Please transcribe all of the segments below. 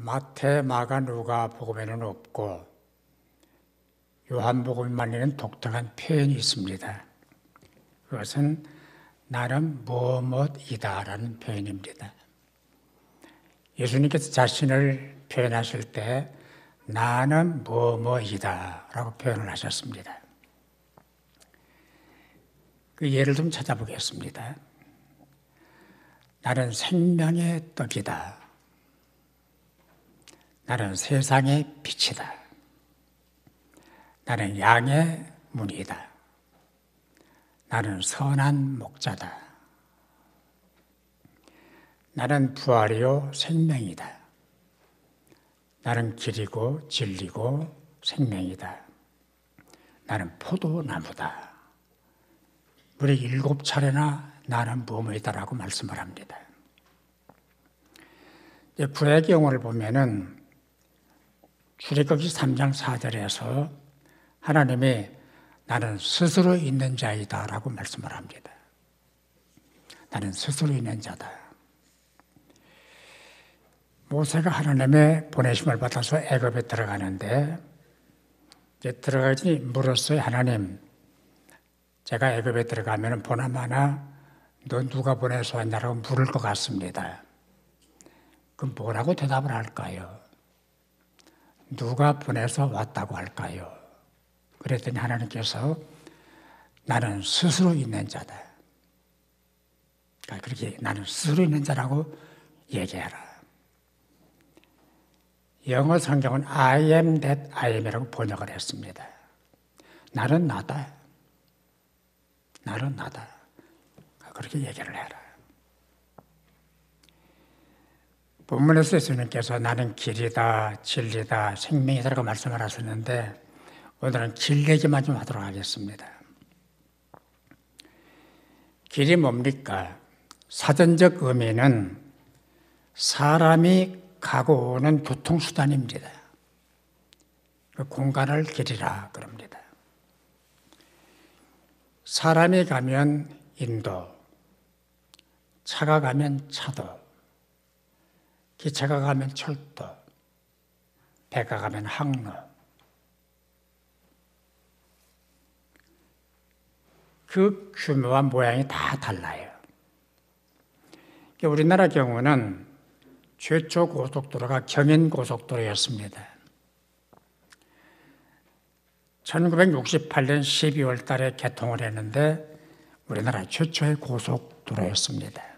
마태, 마가, 누가 복음에는 없고 요한복음만 있는 독특한 표현이 있습니다. 그것은 나는 무엇이다 라는 표현입니다. 예수님께서 자신을 표현하실 때 나는 무엇이다 라고 표현을 하셨습니다. 그 예를 좀 찾아보겠습니다. 나는 생명의 떡이다. 나는 세상의 빛이다. 나는 양의 문이다. 나는 선한 목자다. 나는 부활이요 생명이다. 나는 길이고 진리고 생명이다. 나는 포도나무다. 우리 7차례나 나는 무엇이다라고 말씀을 합니다. 구약의 경우를 보면은 출애굽기 3장 4절에서 하나님이 나는 스스로 있는 자이다 라고 말씀을 합니다. 나는 스스로 있는 자다. 모세가 하나님의 보내심을 받아서 애굽에 들어가는데 이제 들어가지 물었어요. 하나님, 제가 애굽에 들어가면 보나마나 너 누가 보내서 왔냐라고 물을 것 같습니다. 그럼 뭐라고 대답을 할까요? 누가 보내서 왔다고 할까요? 그랬더니 하나님께서 나는 스스로 있는 자다. 그렇게 나는 스스로 있는 자라고 얘기해라. 영어 성경은 I am that I am이라고 번역을 했습니다. 나는 나다. 나는 나다. 그렇게 얘기를 해라. 본문에서 예수님께서 나는 길이다, 진리다, 생명이다라고 말씀을 하셨는데 오늘은 길 얘기만 좀 하도록 하겠습니다. 길이 뭡니까? 사전적 의미는 사람이 가고 오는 교통수단입니다. 그 공간을 길이라 그럽니다. 사람이 가면 인도, 차가 가면 차도, 기차가 가면 철도, 배가 가면 항로. 그 규모와 모양이 다 달라요. 우리나라 경우는 최초 고속도로가 경인고속도로였습니다. 1968년 12월 달에 개통을 했는데 우리나라 최초의 고속도로였습니다.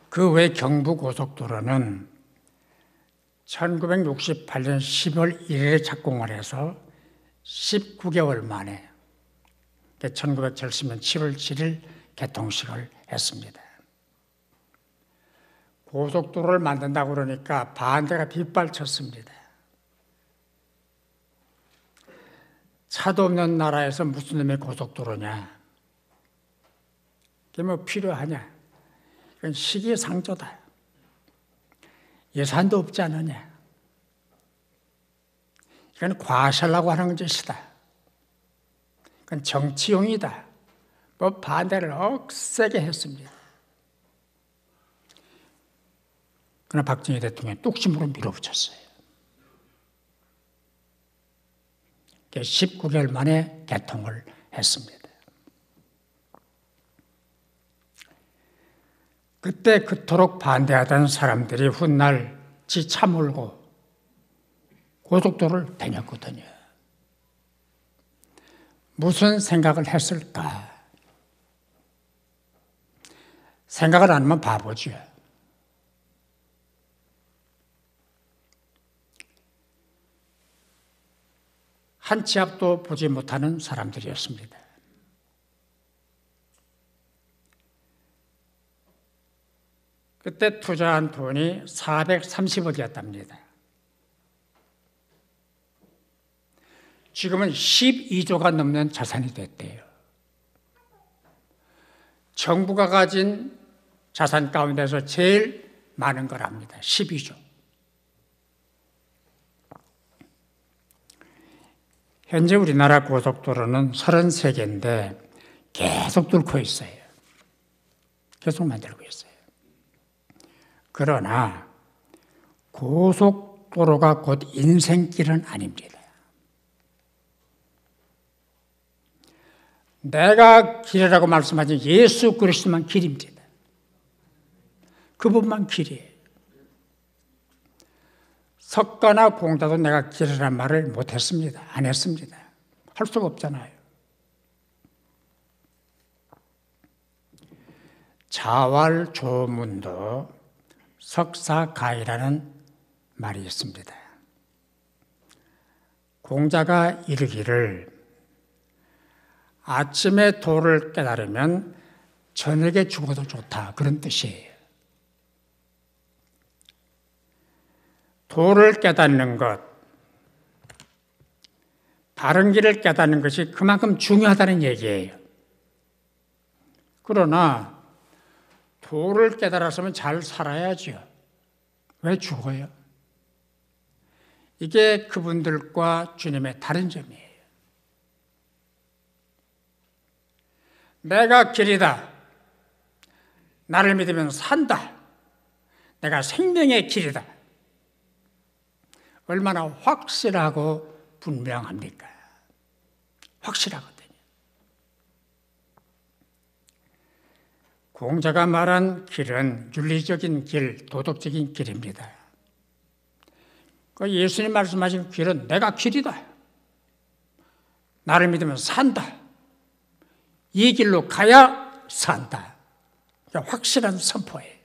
그 외 경부고속도로는 1968년 10월 1일에 착공을 해서 19개월 만에 1970년 7월 7일 개통식을 했습니다. 고속도로를 만든다고 그러니까 반대가 빗발쳤습니다. 차도 없는 나라에서 무슨 놈의 고속도로냐? 그게 뭐 필요하냐? 이건 시기상조다. 예산도 없지 않느냐? 이건 과시하려고 하는 짓이다. 그건 정치용이다. 뭐 반대를 억세게 했습니다. 그러나 박정희 대통령이 뚝심으로 밀어붙였어요. 19개월 만에 개통을 했습니다. 그때 그토록 반대하던 사람들이 훗날 지 차 몰고 고속도로를 다녔거든요. 무슨 생각을 했을까? 생각을 안 하면 바보죠. 한 치 앞도 보지 못하는 사람들이었습니다. 그때 투자한 돈이 430억이었답니다. 지금은 12조가 넘는 자산이 됐대요. 정부가 가진 자산 가운데서 제일 많은 거랍니다. 12조. 현재 우리나라 고속도로는 33개인데 계속 뚫고 있어요. 계속 만들고 있어요. 그러나 고속도로가 곧 인생길은 아닙니다. 내가 길이라고 말씀하신 예수 그리스도만 길입니다. 그분만 길이에요. 석가나 공자도 내가 길이라는 말을 못했습니다. 안 했습니다. 할 수가 없잖아요. 자왈조문도 석사가이라는 말이 있습니다. 공자가 이르기를 아침에 도를 깨달으면 저녁에 죽어도 좋다, 그런 뜻이에요. 도를 깨닫는 것, 바른 길을 깨닫는 것이 그만큼 중요하다는 얘기예요. 그러나 도를 깨달았으면 잘 살아야죠. 왜 죽어요? 이게 그분들과 주님의 다른 점이에요. 내가 길이다. 나를 믿으면 산다. 내가 생명의 길이다. 얼마나 확실하고 분명합니까? 확실하거든요. 공자가 말한 길은 윤리적인 길, 도덕적인 길입니다. 예수님 말씀하신 길은 내가 길이다. 나를 믿으면 산다. 이 길로 가야 산다. 확실한 선포예요.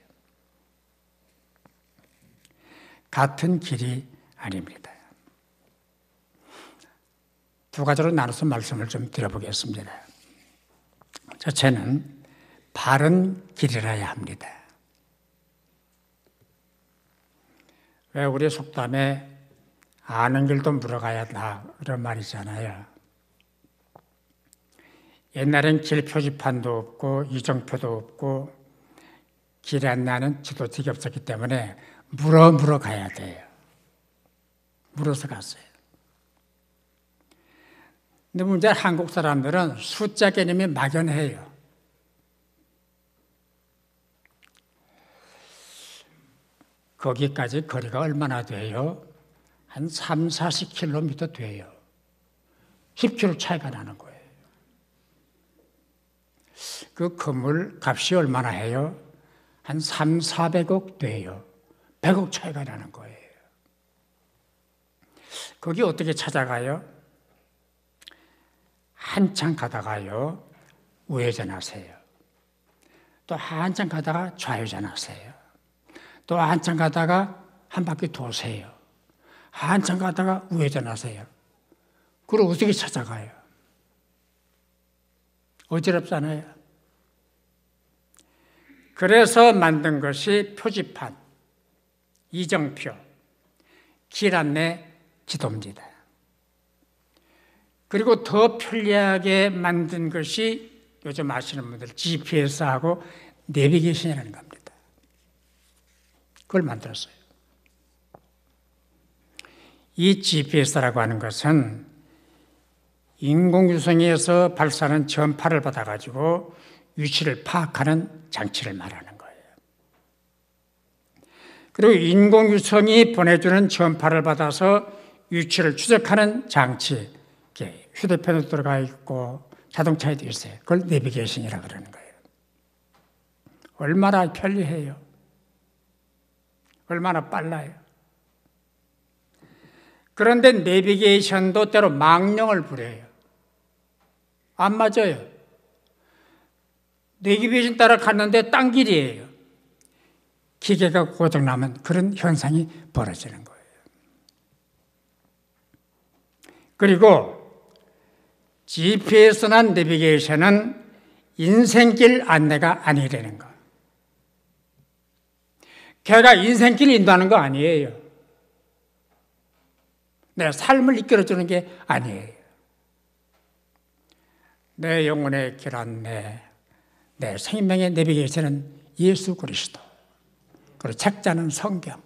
같은 길이 아닙니다. 두 가지로 나눠서 말씀을 좀 드려보겠습니다. 첫째는 바른 길이라야 합니다. 왜 우리 속담에 아는 길도 물어가야 한다 그런 말이 있잖아요. 옛날엔 길 표지판도 없고 이정표도 없고 길 안내하는 지도책이 없었기 때문에 물어 가야 돼요. 물어서 갔어요. 근데 문제는 한국 사람들은 숫자 개념이 막연해요. 거기까지 거리가 얼마나 돼요? 한 3, 40km 돼요. 10km 차이가 나는 거예요. 그 건물 값이 얼마나 해요? 한 3, 400억 돼요. 100억 차이가 나는 거예요. 거기 어떻게 찾아가요? 한참 가다가요, 우회전하세요. 또 한참 가다가 좌회전하세요. 또 한참 가다가 한 바퀴 도세요. 한참 가다가 우회전하세요. 그걸 어떻게 찾아가요? 어지럽잖아요. 그래서 만든 것이 표지판, 이정표, 길 안내 지도입니다. 그리고 더 편리하게 만든 것이 요즘 아시는 분들 GPS하고 내비게이션이라는 겁니다. 그걸 만들었어요. 이 GPS라고 하는 것은 인공위성에서 발사하는 전파를 받아가지고 위치를 파악하는 장치를 말하는 거예요. 그리고 인공위성이 보내주는 전파를 받아서 위치를 추적하는 장치, 휴대폰에 들어가 있고 자동차에도 있어요. 그걸 내비게이션이라고 그러는 거예요. 얼마나 편리해요. 얼마나 빨라요. 그런데 내비게이션도 때로 망령을 부려요. 안 맞아요. 내비게이션 따라 갔는데 딴 길이에요. 기계가 고장나면 그런 현상이 벌어지는 거예요. 그리고 GPS나 내비게이션은 인생길 안내가 아니라는 거. 걔가 인생길 인도하는 거 아니에요. 내 삶을 이끌어주는 게 아니에요. 내 영혼의 길 안내, 내 생명의 내비게이션은 예수 그리스도. 그리고 책자는 성경.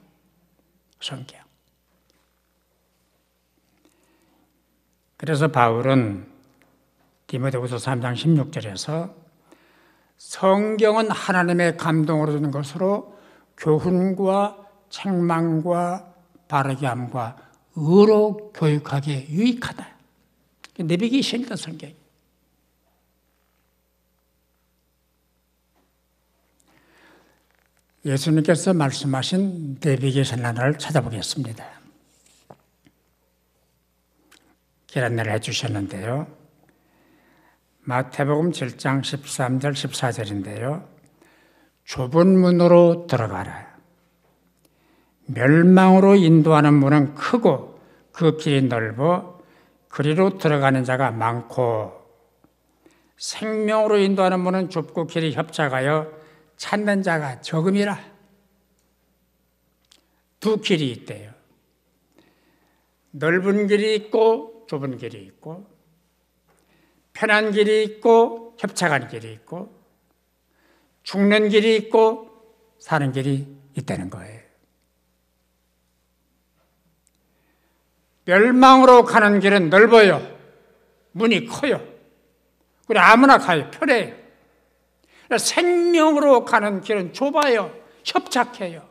그래서 바울은 디모데후서 3장 16절에서 성경은 하나님의 감동으로 주는 것으로 교훈과 책망과 바르게 함과 의로 교육하기에 유익하다. 내비게이션이다, 성경이. 예수님께서 말씀하신 내비게이션 하나를 찾아보겠습니다. 길 안내를 해주셨는데요. 마태복음 7장 13절 14절인데요. 좁은 문으로 들어가라. 멸망으로 인도하는 문은 크고 그 길이 넓어 그리로 들어가는 자가 많고 생명으로 인도하는 문은 좁고 길이 협착하여 찾는 자가 적음이라. 두 길이 있대요. 넓은 길이 있고 좁은 길이 있고 편한 길이 있고 협착한 길이 있고 죽는 길이 있고 사는 길이 있다는 거예요. 멸망으로 가는 길은 넓어요. 문이 커요. 그리고 아무나 가요. 편해요. 생명으로 가는 길은 좁아요. 협착해요.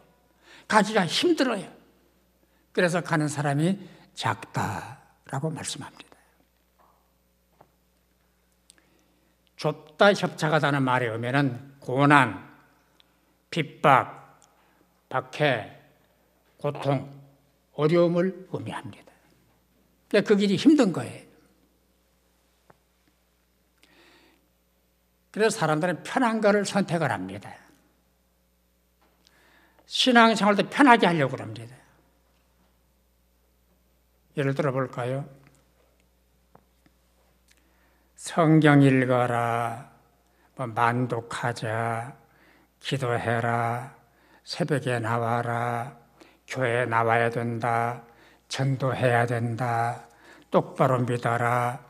가기가 힘들어요. 그래서 가는 사람이 작다라고 말씀합니다. 좁다 협착하다는 말에 의미는 고난, 핍박, 박해, 고통, 어려움을 의미합니다. 그 길이 힘든 거예요. 그래서 사람들은 편한 거를 선택을 합니다. 신앙생활도 편하게 하려고 합니다. 예를 들어 볼까요? 성경 읽어라, 만독하자, 기도해라, 새벽에 나와라, 교회에 나와야 된다, 전도해야 된다, 똑바로 믿어라,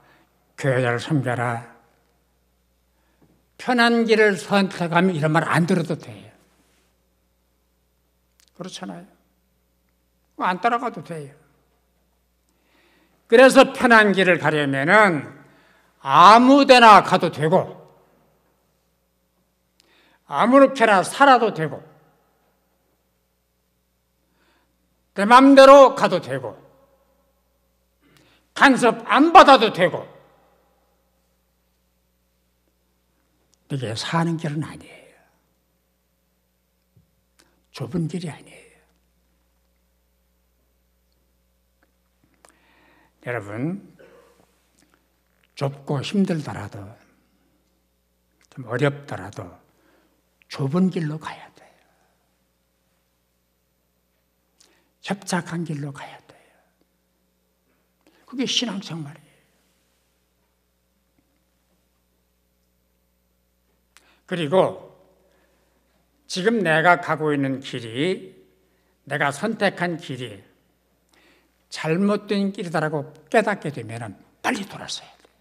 교회를 섬겨라. 편한 길을 선택하면 이런 말 안 들어도 돼요. 그렇잖아요. 안 따라가도 돼요. 그래서 편한 길을 가려면은 아무 데나 가도 되고 아무렇게나 살아도 되고 내 맘대로 가도 되고 간섭 안 받아도 되고 이게 사는 길은 아니에요. 좁은 길이 아니에요. 여러분, 좁고 힘들더라도 좀 어렵더라도 좁은 길로 가야 돼요. 협착한 길로 가야 돼요. 그게 신앙생활이에요. 그리고 지금 내가 가고 있는 길이, 내가 선택한 길이 잘못된 길이다라고 깨닫게 되면 빨리 돌아서야 돼요.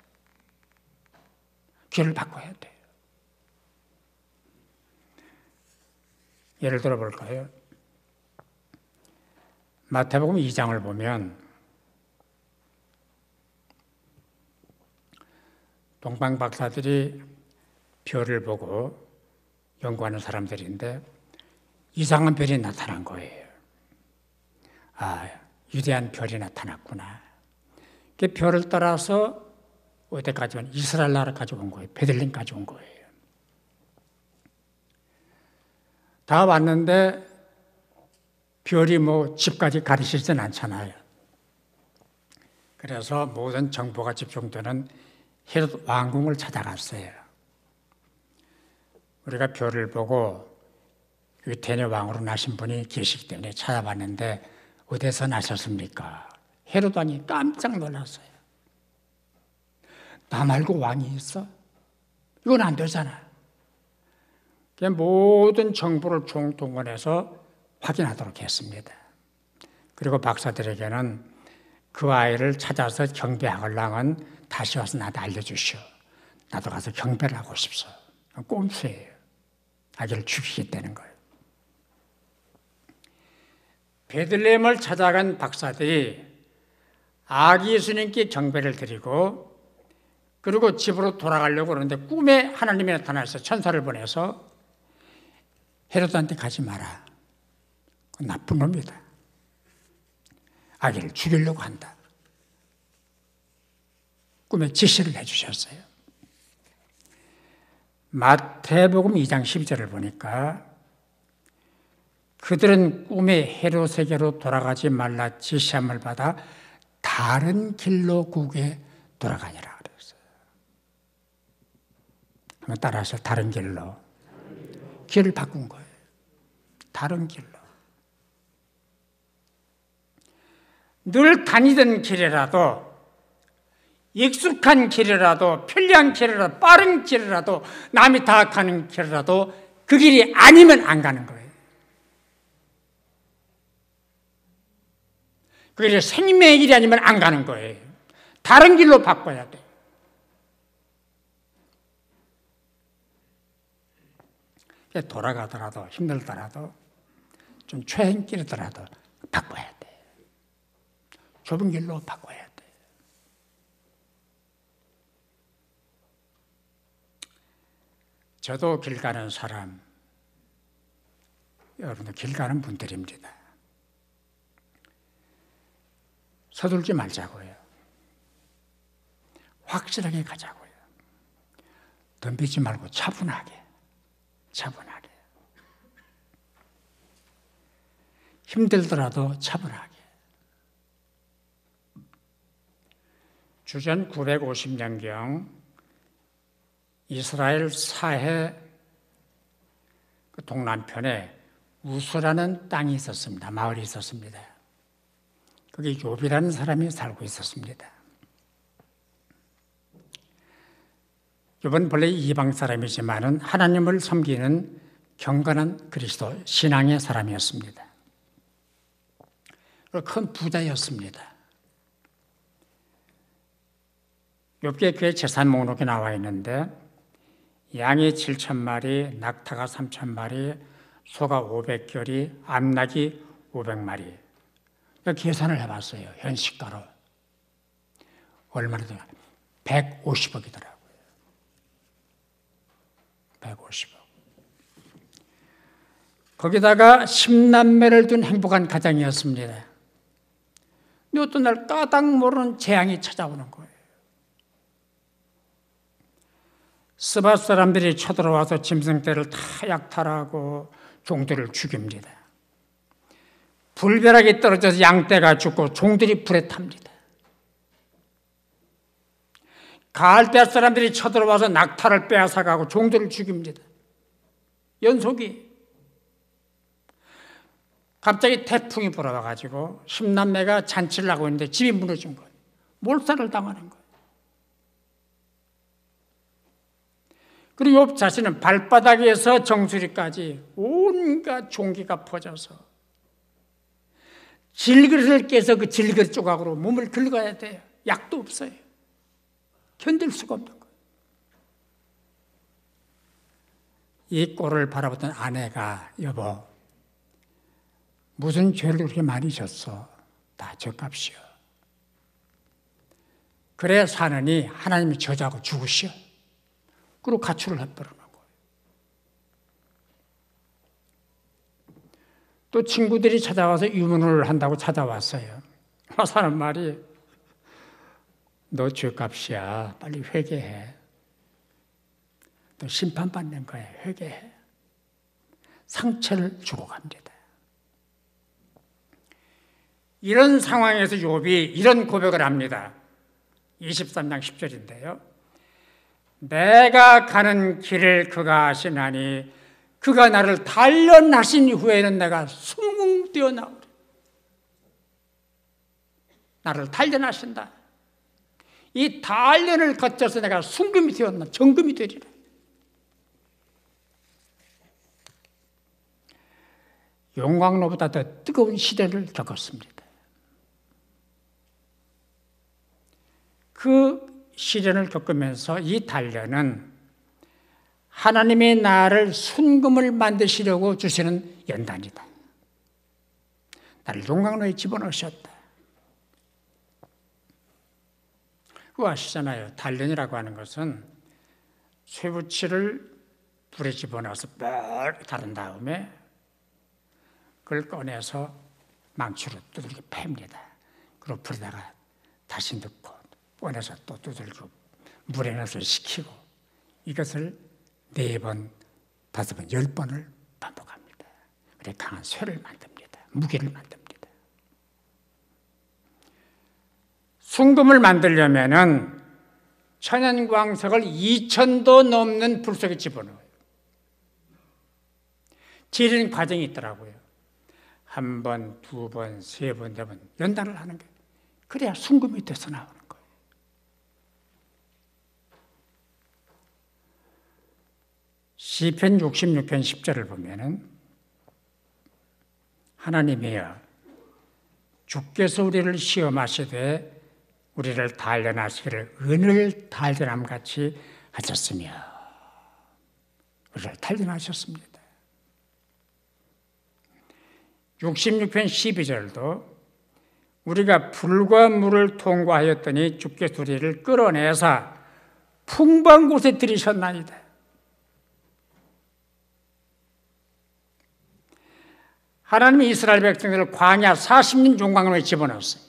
길을 바꿔야 돼요. 예를 들어 볼까요? 마태복음 2장을 보면 동방 박사들이 별을 보고 연구하는 사람들인데 이상한 별이 나타난 거예요. 아, 위대한 별이 나타났구나. 그 별을 따라서 어디까지 온? 이스라엘 나라까지 온 거예요. 베들레헴까지 온 거예요. 다 왔는데 별이 뭐 집까지 가리시진 않잖아요. 그래서 모든 정보가 집중되는 헤롯 왕궁을 찾아갔어요. 우리가 별을 보고 유태인의 왕으로 나신 분이 계시기 때문에 찾아봤는데 어디서 나셨습니까? 헤롯 왕이 깜짝 놀랐어요. 나 말고 왕이 있어? 이건 안 되잖아. 모든 정보를 총동원해서 확인하도록 했습니다. 그리고 박사들에게는 그 아이를 찾아서 경배하려면 다시 와서 나한테 알려주시오. 나도 가서 경배를 하고 싶소. 꼼수예요. 아기를 죽이겠다는 거예요. 베들레헴을 찾아간 박사들이 아기 예수님께 경배를 드리고 그리고 집으로 돌아가려고 그러는데 꿈에 하나님이 나타나서 천사를 보내서 헤롯한테 가지 마라. 나쁜 놈이다. 아기를 죽이려고 한다. 꿈에 지시를 해주셨어요. 마태복음 2장 12절을 보니까 그들은 꿈에 헤롯에게로 돌아가지 말라 지시함을 받아 다른 길로 국에 돌아가니라 그랬어요. 한번 따라서 다른 길로. 길을 바꾼 거예요. 다른 길로. 늘 다니던 길이라도, 익숙한 길이라도, 편리한 길이라도, 빠른 길이라도, 남이 다 가는 길이라도 그 길이 아니면 안 가는 거예요. 그 길이 생명의 길이 아니면 안 가는 거예요. 다른 길로 바꿔야 돼요. 돌아가더라도 힘들더라도 좀 최행길이더라도 바꿔야 돼. 좁은 길로 바꿔야 돼. 저도 길 가는 사람, 여러분도 길 가는 분들입니다. 서둘지 말자고요. 확실하게 가자고요. 덤비지 말고 차분하게. 힘들더라도 차분하게. 주전 950년경 이스라엘 사해 동남편에 우스라는 땅이 있었습니다. 마을이 있었습니다. 거기 욥이라는 사람이 살고 있었습니다. 욥은 본래 이방 사람이지만은 하나님을 섬기는 경건한 그리스도 신앙의 사람이었습니다. 큰 부자였습니다. 욥기의 그의 재산 목록에 나와 있는데 양이 7,000마리, 낙타가 3,000마리, 소가 500결이, 암낙이 500마리. 계산을 해봤어요. 현시가로. 얼마나 되나? 150억이더라고요. 150억. 거기다가 10남매를 둔 행복한 가정이었습니다. 근데 어떤 날 까닭 모르는 재앙이 찾아오는 거예요. 스밧 사람들이 쳐들어와서 짐승떼를 다 약탈하고 종들을 죽입니다. 불벼락이 떨어져서 양떼가 죽고 종들이 불에 탑니다. 갈대아 사람들이 쳐들어와서 낙타를 빼앗아가고 종들을 죽입니다. 연속이. 갑자기 태풍이 불어와가지고 10남매가 잔치를 하고 있는데 집이 무너진 거예요. 몰살을 당하는 거예요. 그리고 욥 자신은 발바닥에서 정수리까지 온갖 종기가 퍼져서 질그릇을 깨서 그 질그릇 조각으로 몸을 긁어야 돼요. 약도 없어요. 견딜 수가 없는 거예요. 이 꼴을 바라보던 아내가 여보 무슨 죄를 그렇게 많이 졌어? 다 죗값이요. 그래 사느니 하나님이 저주하고 죽으시오. 그리고 가출을 해버리는 거예요. 또 친구들이 찾아와서 유문을 한다고 찾아왔어요. 와서 하는 말이 너 죄값이야. 빨리 회개해. 너 심판받는 거야. 회개해. 상처를 주고 갑니다. 이런 상황에서 욥이 이런 고백을 합니다. 23장 10절인데요. 내가 가는 길을 그가 아시나니 그가 나를 단련하신 후에는 내가 숭숭 뛰어나오리. 나를 단련하신다. 이 단련을 거쳐서 내가 순금이 되었나 정금이 되리라. 용광로보다 더 뜨거운 시대를 겪었습니다. 그 시련을 겪으면서 이 단련은 하나님이 나를 순금을 만드시려고 주시는 연단이다. 나를 용광로에 집어넣으셨다. 그거 아시잖아요. 단련이라고 하는 것은 쇠붙이를 불에 집어넣어서 뻘 다른 다음에 그걸 꺼내서 망치로 두들겨 팹니다. 그리고 불에다가 다시 넣고 꺼내서 또 두들겨 물에 넣어서 식히고 이것을 4번, 5번, 10번을 반복합니다. 그래 강한 쇠를 만듭니다. 무기를 만듭니다. 순금을 만들려면은 천연광석을 2,000도 넘는 불 속에 집어넣어요. 지리는 과정이 있더라고요. 1번, 2번, 3번, 4번 연단을 하는 거예요. 그래야 순금이 돼서 나오는 거예요. 시편 66편 10절을 보면은 하나님이여 주께서 우리를 시험하시되 우리를 단련하시기를 은을 단련함같이 하셨으며 우리를 단련하셨습니다. 66편 12절도 우리가 불과 물을 통과하였더니 주께서 우리를 끌어내사 풍부한 곳에 들이셨나이다. 하나님이 이스라엘 백성들을 광야 40년 종광으로 집어넣었어요.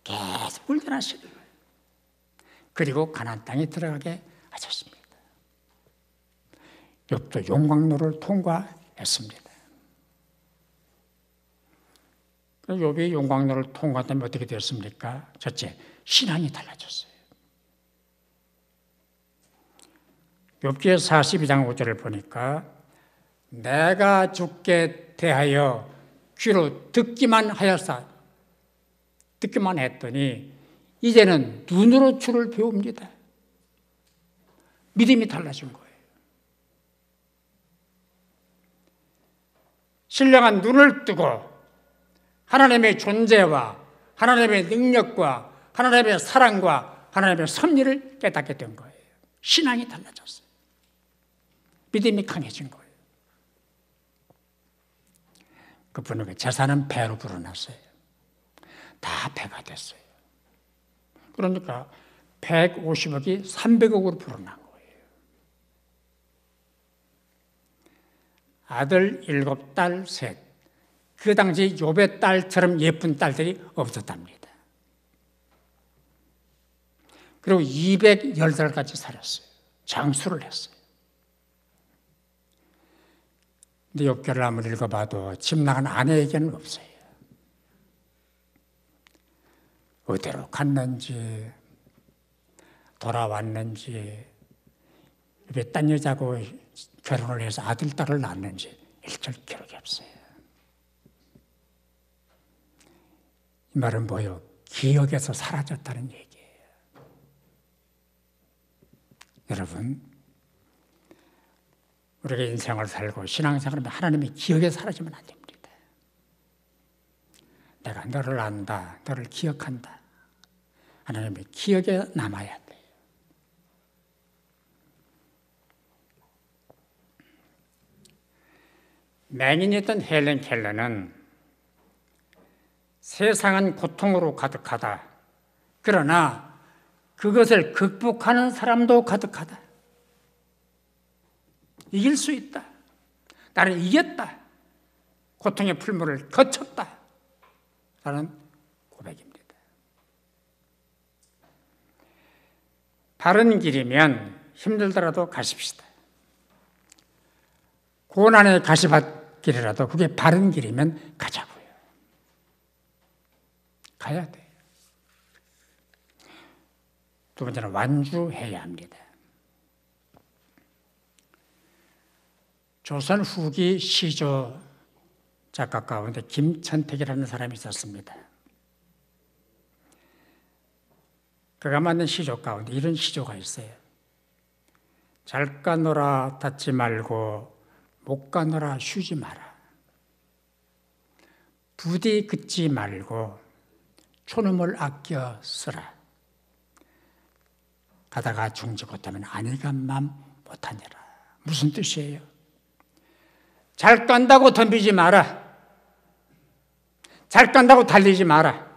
계속 훈련하시는 거예요. 그리고 가나안 땅에 들어가게 하셨습니다. 욥도 용광로를 통과했습니다. 욥이 용광로를 통과하면 어떻게 되었습니까? 첫째, 신앙이 달라졌어요. 욥기의 42장 5절을 보니까 내가 주께 대하여 귀로 듣기만 하였사. 듣기만 했더니 이제는 눈으로 주를 배웁니다. 믿음이 달라진 거예요. 신령한 눈을 뜨고 하나님의 존재와 하나님의 능력과 하나님의 사랑과 하나님의 섭리를 깨닫게 된 거예요. 신앙이 달라졌어요. 믿음이 강해진 거예요. 그분에게 재산은 배로 불어났어요. 다 배가 됐어요. 그러니까 150억이 300억으로 불어난 거예요. 아들 7, 딸 3. 그 당시 욥의 딸처럼 예쁜 딸들이 없었답니다. 그리고 210살까지 살았어요. 장수를 했어요. 근데 욥기를 아무리 읽어봐도 집 나간 아내에게는 없어요. 어디로 갔는지 돌아왔는지 왜 딴 여자하고 결혼을 해서 아들, 딸을 낳았는지 일절 기록이 없어요. 이 말은 뭐예요? 기억에서 사라졌다는 얘기예요. 여러분, 우리가 인생을 살고 신앙생활하면 하나님의 기억에 사라지면 안 됩니다. 내가 너를 안다, 너를 기억한다. 하나님의 기억에 남아야 돼요. 맹인이었던 헬렌 켈러는 세상은 고통으로 가득하다. 그러나 그것을 극복하는 사람도 가득하다. 이길 수 있다. 나는 이겼다. 고통의 풀물을 거쳤다. 라는 고백입니다. 바른 길이면 힘들더라도 가십시다. 고난의 가시밭길이라도 그게 바른 길이면 가자고요. 가야 돼요. 두 번째는 완주해야 합니다. 조선 후기 시조 작가 가운데 김천택이라는 사람이 있었습니다. 그가 만든 시조 가운데 이런 시조가 있어요. 잘 가노라 닫지 말고 못 가노라 쉬지 마라. 부디 긋지 말고 초놈을 아껴 쓰라. 가다가 죽지 못하면 안일감만 못하니라. 무슨 뜻이에요? 잘 간다고 덤비지 마라. 잘 간다고 달리지 마라.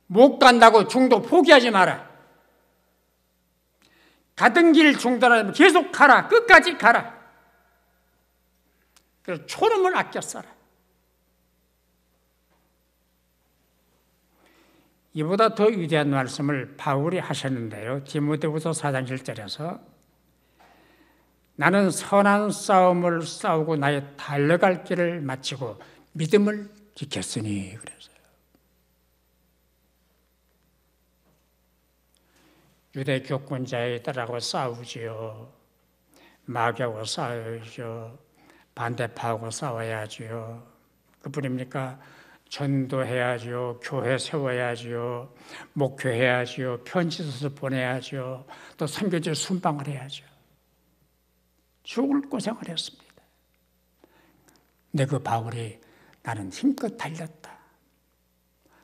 못 간다고 중도 포기하지 마라. 가던 길 중단하면 계속 가라. 끝까지 가라. 그래서 초름을 아껴 써라. 이보다 더 위대한 말씀을 바울이 하셨는데요. 디모데후서 4장 1절에서 나는 선한 싸움을 싸우고 나의 달려갈 길을 마치고 믿음을 지켰으니 그래서요. 유대 교권자들하고 싸우지요. 마귀하고 싸워야죠. 반대파하고 싸워야지요. 그뿐입니까? 전도해야지요. 교회 세워야지요. 목회해야지요. 편지 써서 보내야지요. 또 선교지 순방을 해야죠. 죽을 고생을 했습니다. 근데 그 바울이 나는 힘껏 달렸다.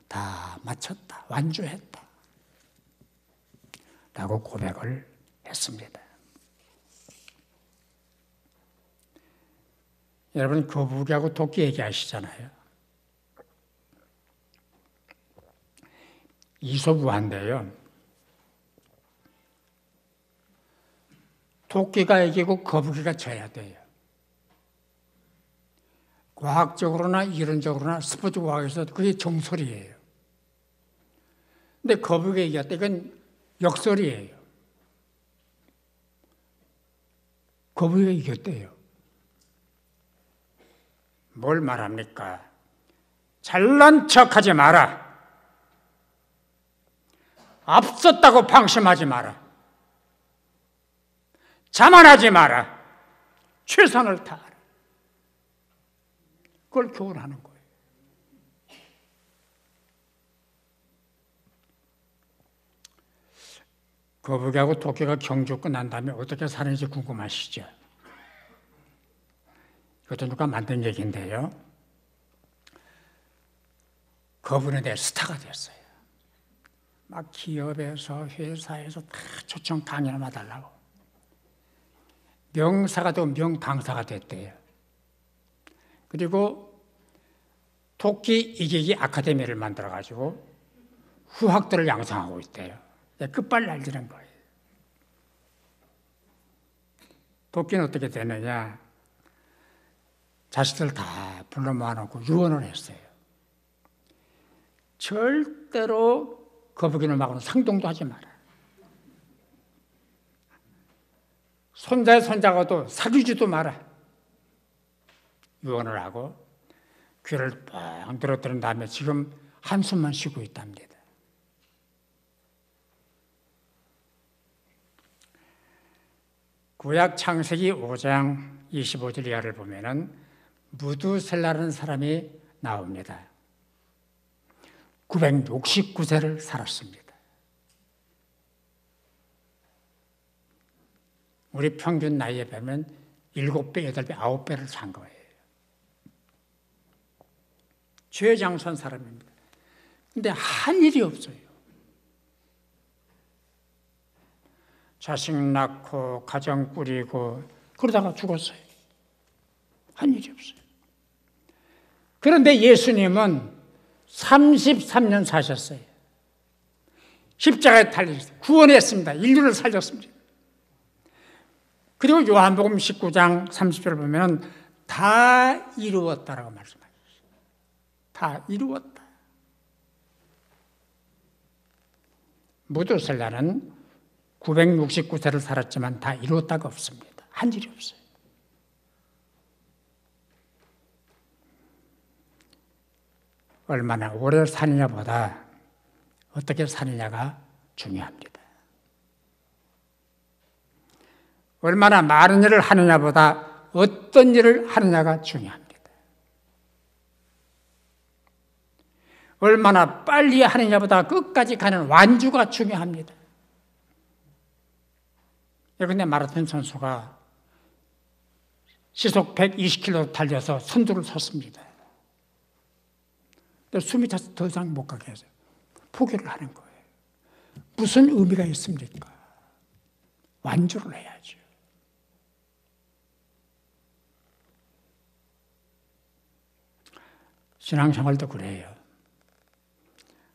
다 마쳤다. 완주했다. 라고 고백을 했습니다. 여러분 거북이하고 토끼 얘기하시잖아요. 이소부화인데요. 토끼가 이기고 거북이가 져야 돼요. 과학적으로나 이론적으로나 스포츠 과학에서 그게 정설이에요. 근데 거북이가 이겼다. 이건 역설이에요. 거북이가 이겼대요. 뭘 말합니까? 잘난 척하지 마라. 앞섰다고 방심하지 마라. 자만하지 마라. 최선을 다하라. 그걸 교훈하는 거예요. 거북이하고 토끼가 경주 끝난 다음에 어떻게 사는지 궁금하시죠? 이것도 누가 만든 얘기인데요. 거북이는 내 스타가 됐어요. 막 기업에서 회사에서 다 초청 강연을 받으려고. 명사가 되고 명강사가 됐대요. 그리고 토끼 이기기 아카데미를 만들어가지고 후학들을 양성하고 있대요. 끝발 날리는 거예요. 토끼는 어떻게 되느냐? 자식들 다 불러 모아놓고 유언을 했어요. 절대로 거북이를 막고는 상동도 하지 마라. 손자의 손자가도 사귀지도 마라. 유언을 하고 귀를 뻥 들어뜨린 다음에 지금 한숨만 쉬고 있답니다. 구약 창세기 5장 25절 이하를 보면은 무두셀라라는 사람이 나옵니다. 969세를 살았습니다. 우리 평균 나이에 보면 7배, 8배, 9배를 산 거예요. 최장수한 사람입니다. 근데 한 일이 없어요. 자식 낳고 가정 꾸리고 그러다가 죽었어요. 한 일이 없어요. 그런데 예수님은 33년 사셨어요. 십자가에 달리셨어요. 구원했습니다. 인류를 살렸습니다. 그리고 요한복음 19장 30절을 보면 다 이루었다라고 말씀하셨어요. 다 이루었다. 무두셀라는 969세를 살았지만 다 이루었다가 없습니다. 한 일이 없어요. 얼마나 오래 사느냐보다 어떻게 사느냐가 중요합니다. 얼마나 많은 일을 하느냐보다 어떤 일을 하느냐가 중요합니다. 얼마나 빨리 하느냐보다 끝까지 가는 완주가 중요합니다. 예컨대 마라톤 선수가 시속 120km 달려서 선두를 섰습니다. 숨이 차서 더 이상 못 가게 해서 포기를 하는 거예요. 무슨 의미가 있습니까? 완주를 해야죠. 신앙생활도 그래요.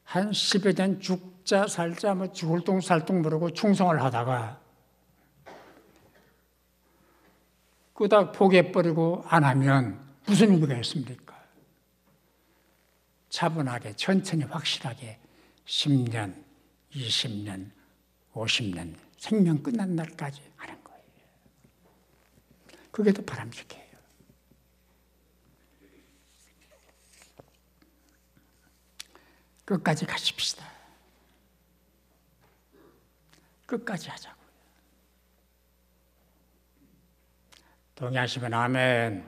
한 10여 년 죽자 살자 뭐 죽을 둥 살 둥 모르고 충성을 하다가 끄덕 포기해버리고 안 하면 무슨 의미가 있습니까? 차분하게 천천히 확실하게 10년, 20년, 50년 생명 끝난 날까지 하는 거예요. 그게 더 바람직해요. 끝까지 가십시다. 끝까지 하자고요. 동의하시면 아멘.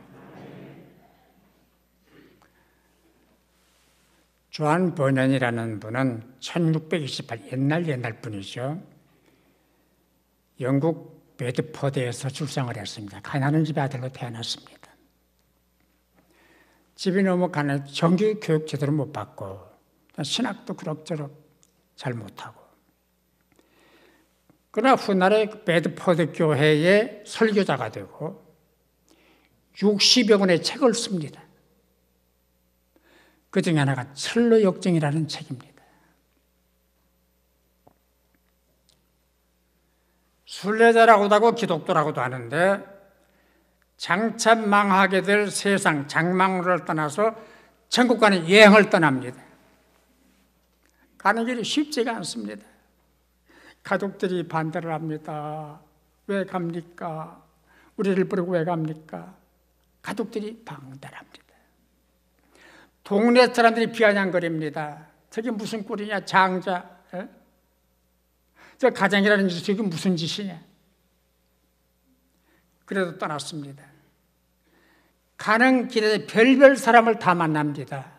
조한 버년이라는 분은 1628 옛날 분이죠. 영국 베드퍼드에서 출생을 했습니다. 가난한 집의 아들로 태어났습니다. 집이 너무 가난해 정규 교육 제대로 못 받고 신학도 그럭저럭 잘 못하고, 그러나 훗날에 베드퍼드 교회의 설교자가 되고 60여 권의 책을 씁니다. 그 중에 하나가 철로 역정이라는 책입니다. 순례자라고도 하고 기독교라고도 하는데, 장차 망하게 될 세상 장망을 떠나서 천국 가는 여행을 떠납니다. 가는 길이 쉽지가 않습니다. 가족들이 반대를 합니다. 왜 갑니까? 우리를 버리고 왜 갑니까? 가족들이 반대를 합니다. 동네 사람들이 비아냥거립니다. 저게 무슨 꼴이냐, 장자. 에? 저 가장이라는 짓이 저게 무슨 짓이냐. 그래도 떠났습니다. 가는 길에 별별 사람을 다 만납니다.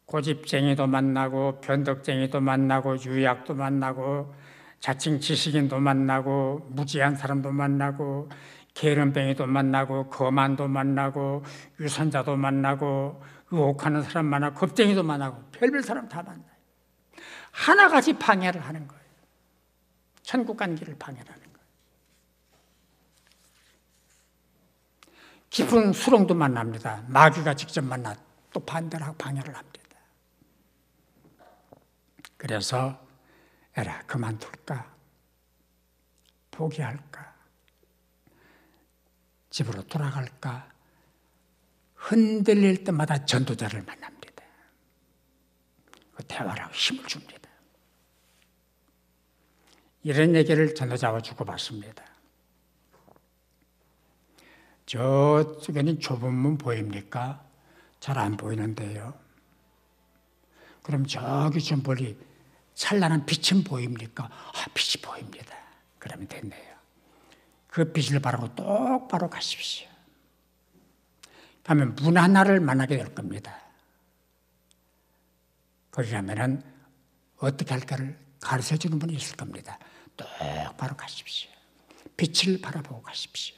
고집쟁이도 만나고 변덕쟁이도 만나고 유약도 만나고 자칭 지식인도 만나고 무지한 사람도 만나고 게으름뱅이도 만나고 거만도 만나고 유선자도 만나고 의혹하는 사람 만나고 겁쟁이도 만나고 별별 사람 다 만나요. 하나같이 방해를 하는 거예요. 천국 가는 길을 방해를 하는 거예요. 깊은 수렁도 만납니다. 마귀가 직접 만나 또 반대를 하고 방해를 합니다. 그래서 에라, 그만둘까? 포기할까? 집으로 돌아갈까? 흔들릴 때마다 전도자를 만납니다. 그 대화를 하고 힘을 줍니다. 이런 얘기를 전도자와 주고받습니다. 저쪽에는 좁은 문 보입니까? 잘 안 보이는데요. 그럼 저기 좀 멀리 찬란한 빛은 보입니까? 빛이 보입니다. 그러면 됐네요. 그 빛을 바라고 똑바로 가십시오. 가면 문 하나를 만나게 될 겁니다. 거기 가면은 어떻게 할까를 가르쳐주는 분이 있을 겁니다. 똑바로 가십시오. 빛을 바라보고 가십시오.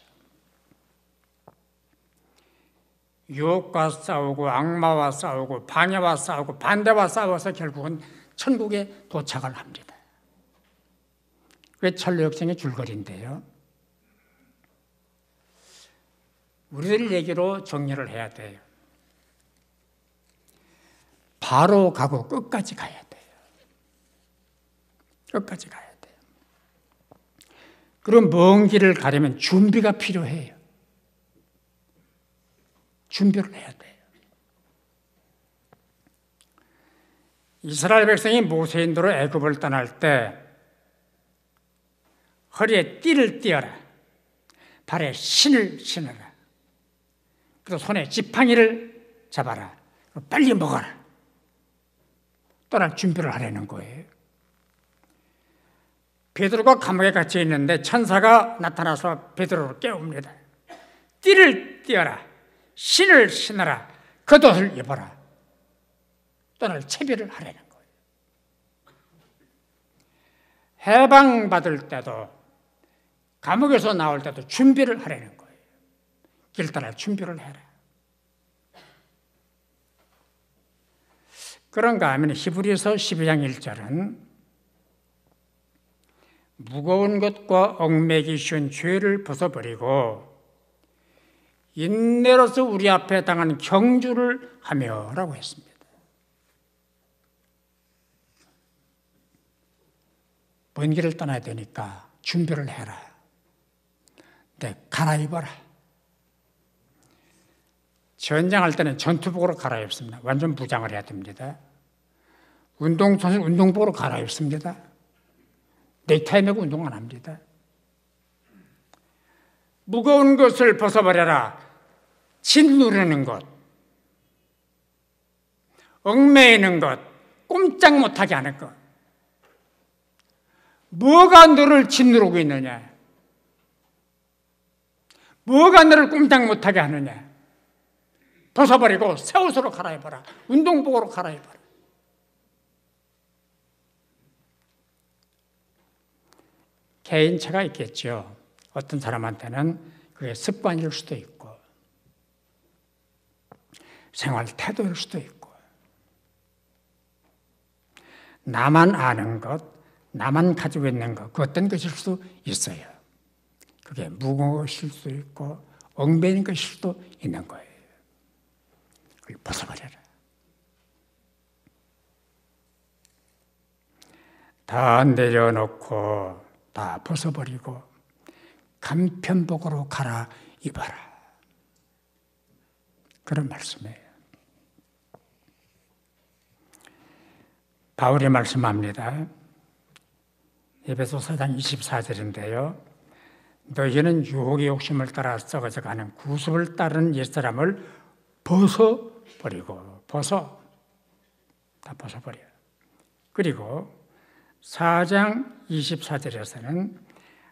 유혹과 싸우고 악마와 싸우고 방해와 싸우고 반대와 싸워서 결국은 천국에 도착을 합니다. 그게 천로역정의 줄거리인데요. 우리들 얘기로 정리를 해야 돼요. 바로 가고 끝까지 가야 돼요. 끝까지 가야 돼요. 그럼 먼 길을 가려면 준비가 필요해요. 준비를 해야 돼요. 이스라엘 백성이 모세 인도로 애굽을 떠날 때 허리에 띠를 띠어라, 발에 신을 신어라, 그리고 손에 지팡이를 잡아라, 빨리 먹어라. 떠날 준비를 하려는 거예요. 베드로가 감옥에 갇혀 있는데 천사가 나타나서 베드로를 깨웁니다. 띠를 띠어라, 신을 신어라, 겉옷을 입어라. 떠날 채비를 하라는 거예요. 해방받을 때도 감옥에서 나올 때도 준비를 하라는 거예요. 길 떠날 준비를 해라. 그런가 하면 히브리서 12장 1절은 무거운 것과 얽매기 쉬운 죄를 벗어버리고 인내로서 우리 앞에 당한 경주를 하며 라고 했습니다. 먼 길을 떠나야 되니까 준비를 해라. 네, 갈아입어라. 전장할 때는 전투복으로 갈아입습니다. 완전 무장을 해야 됩니다. 운동선수 운동복으로 갈아입습니다. 넥타이 매고 운동 안 합니다. 무거운 것을 벗어버려라. 짓누르는 것, 얽매이는 것, 꼼짝 못하게 하는 것. 뭐가 너를 짓누르고 있느냐? 뭐가 너를 꼼짝 못하게 하느냐? 벗어버리고 새 옷으로 갈아입어라. 운동복으로 갈아입어라. 개인차가 있겠죠. 어떤 사람한테는 그게 습관일 수도 있고 생활 태도일 수도 있고 나만 아는 것, 나만 가지고 있는 것, 그 어떤 것일 수도 있어요. 그게 무거운 것일 수도 있고 얽매이는 것일 수도 있는 거예요. 그걸 벗어버려라. 다 내려놓고 다 벗어버리고 간편복으로 갈아입어라. 그런 말씀이에요. 바울이 말씀합니다. 에베소 4장 24절인데요. 너희는 유혹의 욕심을 따라 썩어져가는 구습을 따르는 옛사람을 벗어버리고 다 벗어버려. 그리고 4장 24절에서는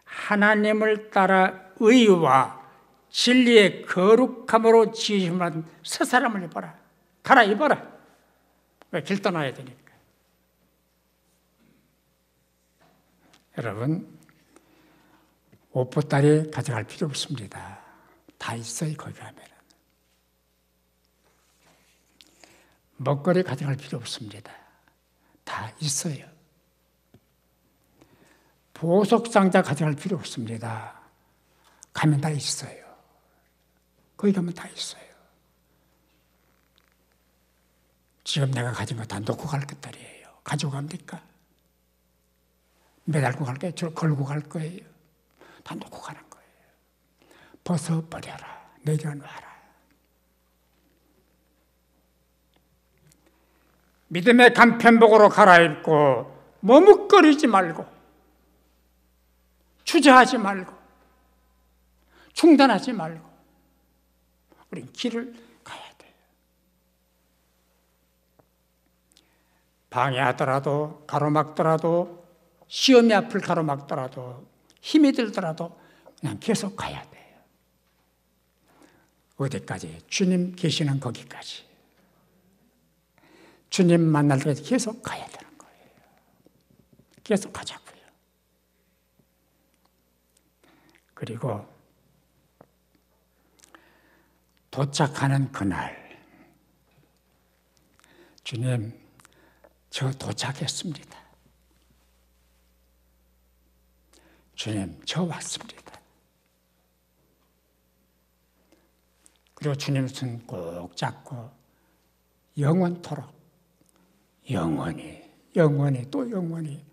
하나님을 따라 의와 진리의 거룩함으로 지으심을 새 사람을 입어라. 갈아입어라. 왜? 길 떠나야 되니까. 여러분, 옷보따리 가져갈 필요 없습니다. 다 있어요, 거기 가면. 먹거리 가져갈 필요 없습니다. 다 있어요. 보석상자 가져갈 필요 없습니다. 가면 다 있어요. 거기 가면 다 있어요. 지금 내가 가진 거 다 놓고 갈 것들이에요. 가지고 갑니까? 매달고 갈 거예요? 걸고 갈 거예요? 다 놓고 가는 거예요. 벗어버려라. 내려놔라. 믿음의 간편복으로 갈아입고 머뭇거리지 말고 주저하지 말고 중단하지 말고 우린 길을 가야 돼요. 방해하더라도 가로막더라도 시험이 앞을 가로막더라도 힘이 들더라도 그냥 계속 가야 돼요. 어디까지? 주님 계시는 거기까지. 주님 만날 때까지 계속 가야 되는 거예요. 계속 가자고요. 그리고 도착하는 그날, 주님, 저 도착했습니다. 주님, 저 왔습니다. 그리고 주님 손 꼭 잡고 영원토록 영원히 또 영원히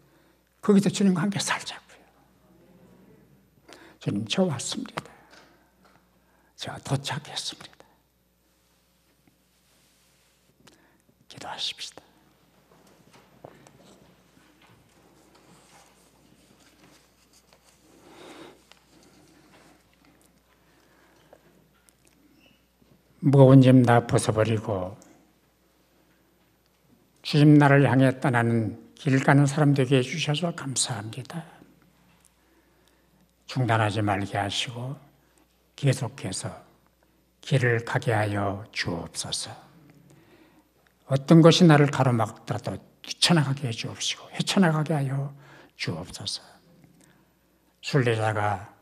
거기서 주님과 함께 살자고요. 주님, 저 왔습니다. 저 도착했습니다. 기도하십시다. 무거운 짐 다 벗어버리고 주님 나를 향해 떠나는 길 가는 사람 되게 해주셔서 감사합니다. 중단하지 말게 하시고 계속해서 길을 가게 하여 주옵소서. 어떤 것이 나를 가로막더라도 뛰쳐나가게 해 주옵시고 헤쳐나가게 하여 주옵소서. 순례자가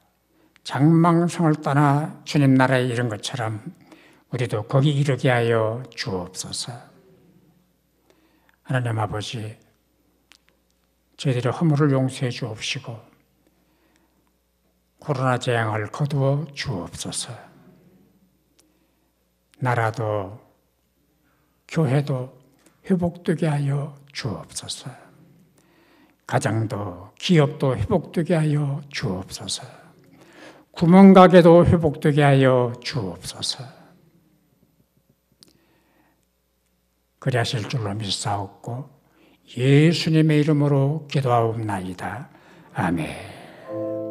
장망성을 떠나 주님 나라에 이른 것처럼 우리도 거기 이르게 하여 주옵소서. 하나님 아버지, 저희들의 허물을 용서해 주옵시고 코로나 재앙을 거두어 주옵소서. 나라도 교회도 회복되게 하여 주옵소서. 가정도 기업도 회복되게 하여 그리하실 줄로 믿사옵고 예수님의 이름으로 기도하옵나이다. 아멘.